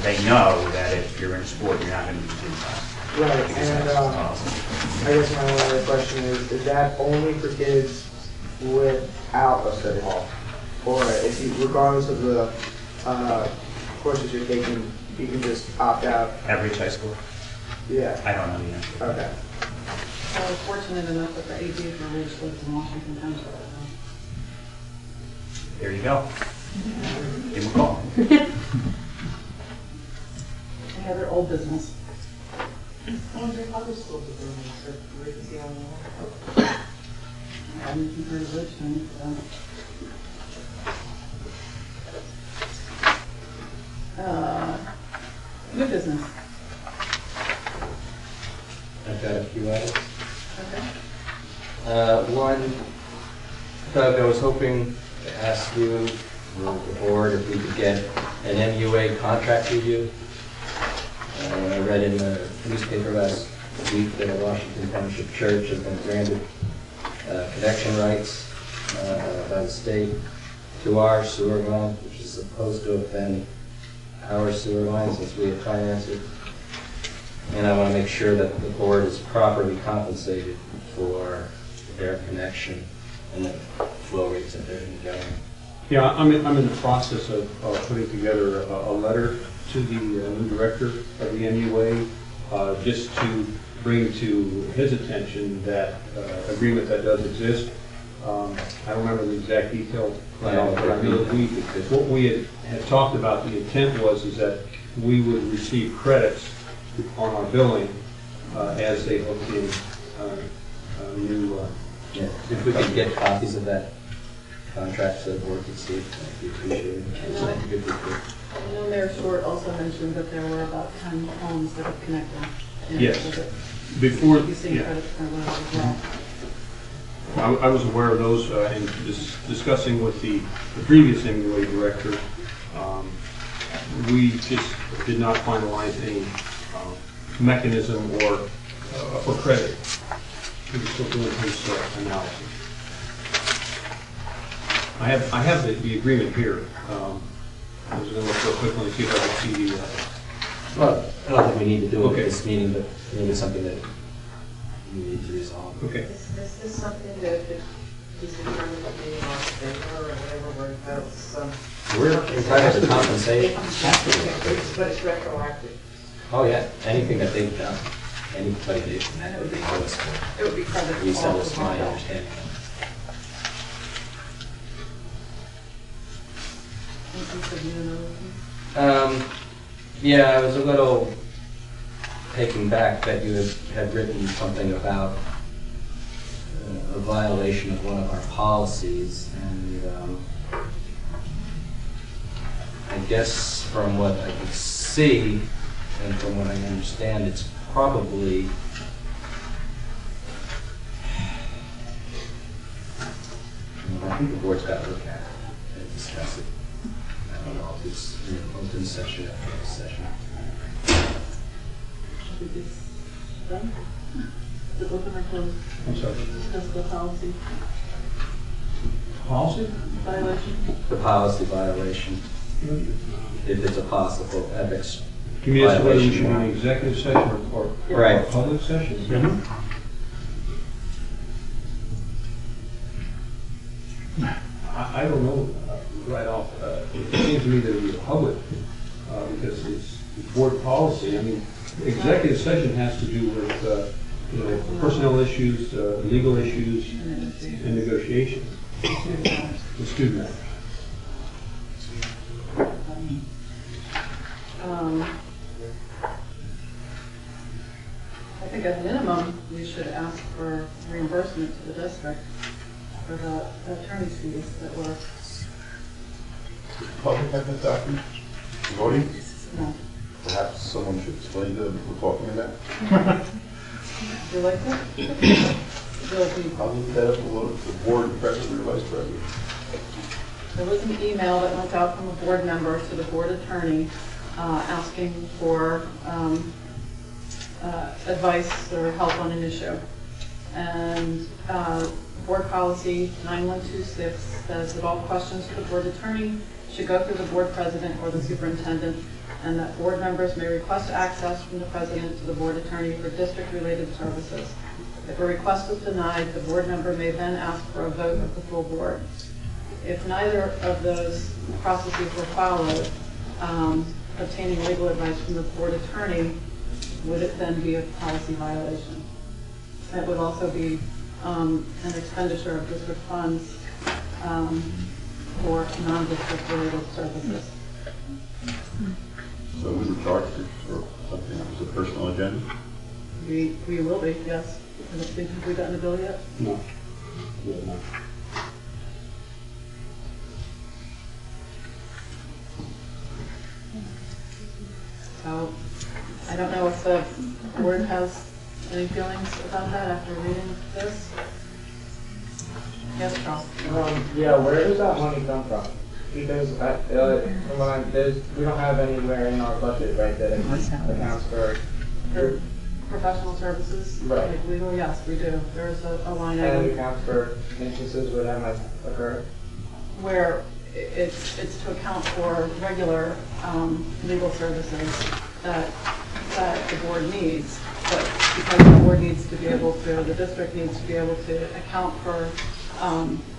they know that if you're in a sport, you're not going to use gym class. Right, and I guess my only other question is that only for kids without a study hall? Or if you, regardless of the courses you're taking, you can just opt out? Average high school? Yeah. I don't know the answer. Okay. I was fortunate enough that the AD for Ridge lives in Washington Township. There you go. Give them a call. Any other old business? I haven't heard of Richmond. New business. I've got a few items. Okay. One, Doug, I was hoping to ask you, or the board, if we could get an MUA contract review. I read in the newspaper last week that a Washington Township church has been granted connection rights by the state to our sewer line, which is supposed to have been our sewer line since we have financed it. And I want to make sure that the board is properly compensated for their connection and the flow rates that they're enjoying. Yeah, I'm in the process of putting together a letter to the new director of the MUA, just to bring to his attention that agreement that does exist. I don't remember the exact detail, but I know that what we had talked about, the intent is that we would receive credits on our billing as they hook in new. Yeah, if we could get copies of that contract so the board could see, that'd be appreciated. I know Mayor Short also mentioned that there were about 10 homes that have connected. Yes. Before, You see credit for that as well. I was aware of those and discussing with the previous MUA director. We just did not finalize any mechanism or for credit. We were still doing his analysis. I have the agreement here. I was going to look real quickly and see if I can see the. Well, I don't think we need to do it Okay. at this meeting, but maybe it's something that we need to resolve. Okay. Is this something that is determined to be on paper or whatever, where that's We're entitled to compensate. but it's retroactive? Oh yeah, anything that they've done, anybody they've done, would be owed us for. It would be credit. At least that was all my of them. understanding. Anything for you and other things? Yeah, I was a little taken back that you had written something about a violation of one of our policies, and I guess from what I could see and from what I understand, it's probably I think the board's got to look at it and discuss it. I don't know if it's in open session or closed session. Should we just done? The open or closed? I'm sorry. Discuss the policy Policy? violation. The policy violation, if it's a possible ethics You mean as to whether we should be in violation. executive session or Right. public session? Mhm. I don't know right off. It seems to me that it would be public because it's board policy. I mean, executive session has to do with personnel issues, legal issues, and negotiations. The student matters. I think at minimum, we should ask for reimbursement to the district for the attorney's fees that were, Public have that document? Voting? no. Perhaps someone should explain to them what we're talking about. Do you like that? Do you like the I'll leave that up to the board president or vice president. There was an email that went out from a board member to the board attorney asking for advice or help on an issue. And board policy 9126 says that all questions to the board attorney should go through the board president or the superintendent, and that board members may request access from the president to the board attorney for district-related services. If a request is denied, the board member may then ask for a vote of the full board. If neither of those processes were followed, obtaining legal advice from the board attorney, would it then be a policy violation? It would also be an expenditure of district funds for non-district related services. So we were charged for something that was a personal agenda? We will be, yes. I don't think we've gotten a bill yet. No. Yeah, no. So I don't know if the board has any feelings about that after reading this. Yes, Charles? Yeah, where does that money come from? Because we don't have anywhere in our budget, right, that accounts for. For professional services? Right. Like legal, yes, we do. There's a line And it item accounts for instances where that might occur. where it's to account for regular legal services that the board needs. But because the board needs to be able to, the district needs to be able to account for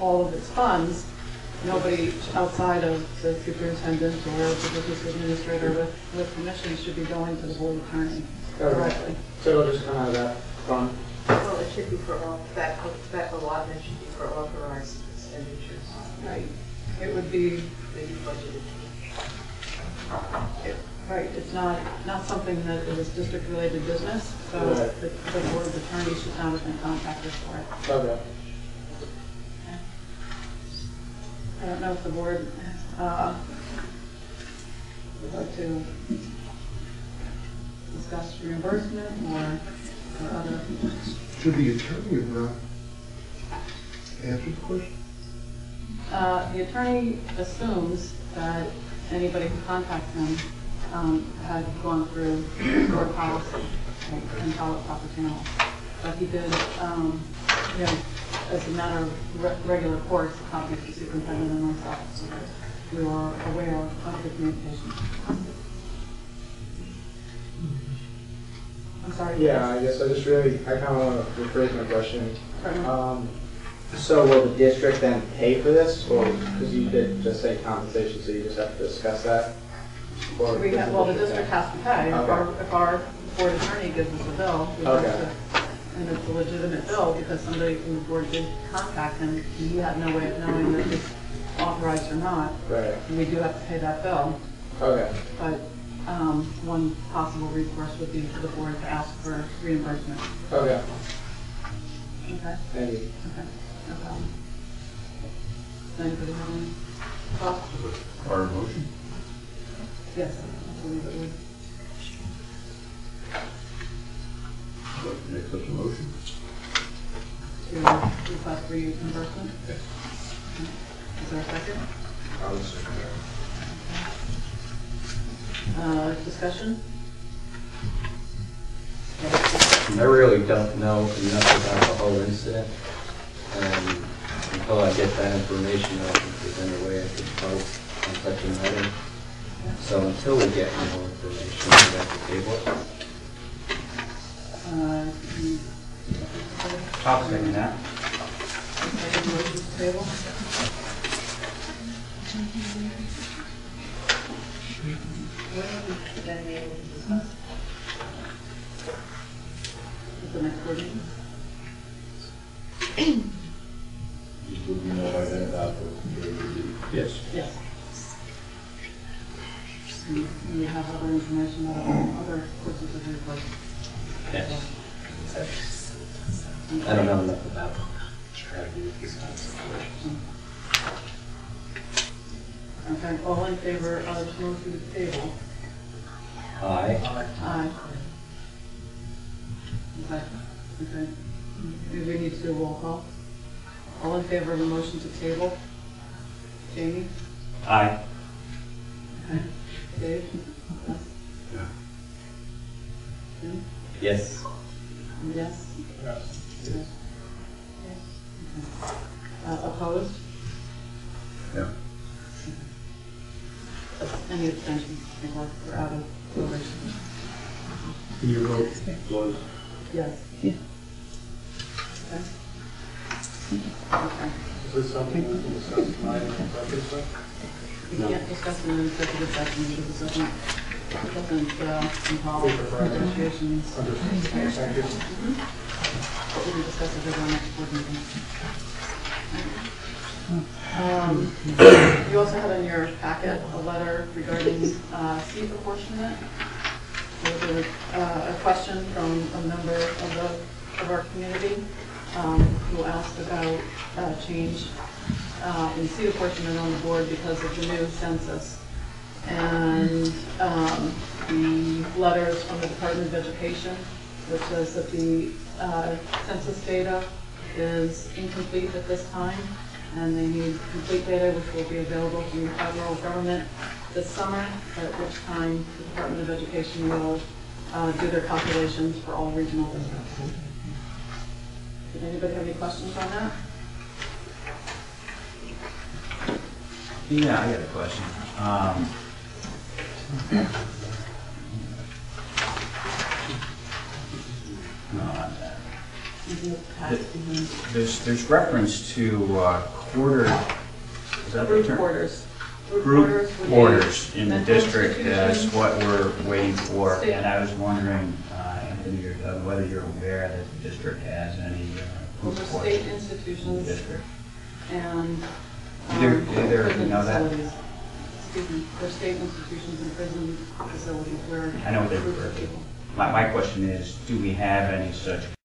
all of its funds, nobody outside of the superintendent or the business administrator with permission should be going to the board attorney directly. So it'll just come out of that fund? Well, it should be for all, that allotment should be for authorized expenditures. Right. It would be, Maybe budgeted. right, it's not something that is district-related business, so Right. the board attorney should not have been contacted for it. Okay. I don't know if the board would like to discuss reimbursement or other. Should the attorney have answered the question? The attorney assumes that anybody who contacts him had gone through board policy and followed proper channels. But he did, as a matter of regular course, contact the superintendent and myself, so that we were aware of the communication. I'm sorry. Yeah, I guess I kind of want to rephrase my question. Certainly. So will the district then pay for this, or, because you did just say compensation, so you just have to discuss that? Or Well, the district has to pay. Okay. If our board attorney gives us a bill, we have Okay. to, and it's a legitimate bill because somebody from the board did contact him, he had no way of knowing that it's authorized or not. Right, We do have to pay that bill, okay, but one possible recourse would be for the board to ask for reimbursement. okay, Okay? thank you. Okay, no problem. Does anybody have any thoughts? Our motion? Yes, I believe it would. Would like to make such a motion? To request reimbursement? Yes. Is there a second? I would second Discussion? I really don't know enough about the whole incident, and until I get that information, I don't think there's any way I can vote on such a matter. So until we get more information, we have to table it. You- I'll second that. Second motion to table? When are we then able to discuss? At the next board meeting? Just would we know by then about the Yes. Yes. And we have other information about other courses of reimbursement. Yes. I don't know enough about how to do this kind of situation. Okay, all in favor of motion to table? Aye. Aye. Okay. Do we need to do a roll call? All in favor of the motion to table? Jamie? Aye. Okay. Dave? Yes? Yeah. Jim? Yes. Yes? Yes. Okay. Opposed? Yeah. Any abstentions or out of probation? And your vote was? Yes. Yeah. Okay. Okay. Is this something we can discuss tonight in executive session? We can't discuss in an executive session because it doesn't involve negotiations. Understood. Thank you. But we can discuss it at our next board meeting. You also had in your packet a letter regarding seat apportionment. There was a question from a member of our community who asked about change in seat apportionment on the board because of the new census. And the letters from the Department of Education, which says that the census data is incomplete at this time, and they need complete data which will be available from the federal government this summer, at which time the Department of Education will do their calculations for all regional districts. Did anybody have any questions on that? Yeah, I got a question. No, on that. There's reference to quarter, is that the Group term? quarters. Group would be orders in the mental district as institutions. what we're waiting for, State. and I was wondering, Anthony or Doug, whether you're aware that the district has any Those group are quarters state in the institutions district. and Either prison you know that? facilities. Excuse me, they're state institutions and prison facilities where I know what they groups refer of to. people. My question is, do we have any such